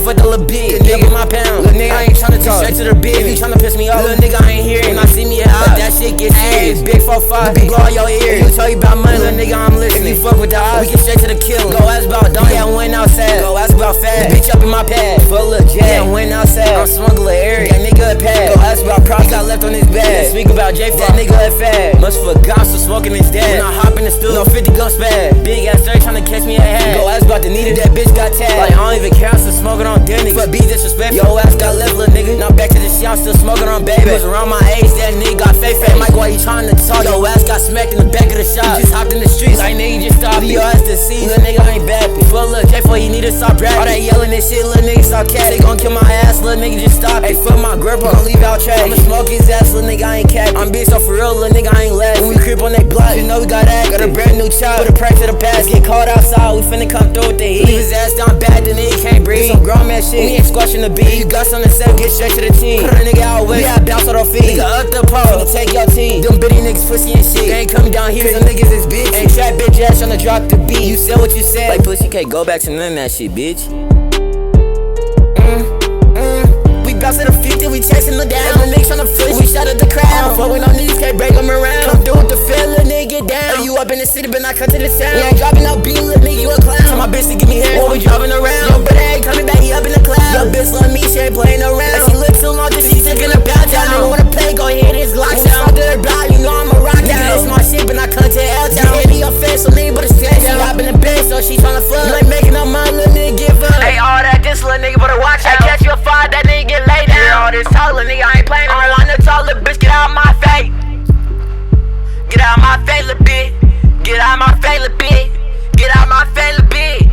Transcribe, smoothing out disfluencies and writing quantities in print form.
fucked a little bitch. Nigga in my pound. Little nigga, I ain't tryna talk straight to the bitch. If you tryna piss me off, little nigga, I ain't here. And I see me out, but that shit get serious. Big 4-5, big blow all your ears. You tell you about money, little nigga, I'm listening. If you fuck with the odds, we get straight to the kill. Go ask about dog, yeah, I went outside. Go ask about fat, bitch up in my pad. Full of jet, yeah, I went outside. I'm smuggling area, that nigga a pad. Go ask about props, got left on his bag. Speak about J, that nigga a fad. Must forgot, so smoking his dad. When I hop in the stool, no 50 gun spad. Big ass dirty tryna catch me a hat. Go ask about the needle, that bitch got tagged. Like I don't even care, I'm still smoking on dead niggas. But be disrespectful, yo ass got left, little nigga. Now back to the shit, I'm still smoking on baby. Was around my age, that nigga got fake fat. Mike, why you tryna talk? Yo ass got smacked in the back of the shop. You just hopped in the streets, like nigga, you just stopped. Your ass to see, little nigga ain't bad. Full of J4, he need to stop rapping. All that yelling and shit, little nigga stop cat. They gon' kill my ass, little nigga just stop. Hey, fuck my grip, gon' leave out trash. I'ma smoke his ass, little nigga, I ain't cap. I'm being so for real, little nigga, I ain't laugh. When we creep on that block, you know we got act. Got a brand new chop, put a price to the past. Get caught outside, we finna come through with the heat. Leave his ass down bad, the nigga can't breathe. Some grown man shit, we ain't squashing the beat. You got something to say, get straight to the team. Put a nigga out with, yeah, bounce on our feet. Nigga up the pole, finna take your team. Them bitty niggas pussy and shit. They ain't coming down here, some niggas is bitch. Ain't trap bitch ass tryna drop the beat. You said what you said, like pussy can't go back to none of that shit, bitch. We bounce to the 50, we chasing the down. The niggas tryna flip, we shot at the crowd. Fuck with no niggas, can't break them around. Come through with the feel, little nigga down. You up in the city, but not cut to the sound. We ain't dropping no beat, little nigga, you a clown. Tell my bitch to give me hair, while we driving around. Yo, but ain't coming back, he up in the cloud. Yo, bitch love me, she ain't playing around. She look too long, cause she taking a bow down. Nigga wanna play, go hit his Glock sound. When I block, you know I'm a rock down. It's my shit, but not cut to L-town. Hit me your face, so nigga, but it's straight. She hop in the bed, so she tryna fuck. You ain't making no money, little nigga, give up. Hey, all that, this little nigga better watch out. I catch you a fire, that nigga get laid down. Yeah, all this talk, little nigga, I ain't playing. I don't want to talk, little bitch, get out of my face. Get out my face, little bitch. Get out my face, little bitch. Get out my face, little bitch.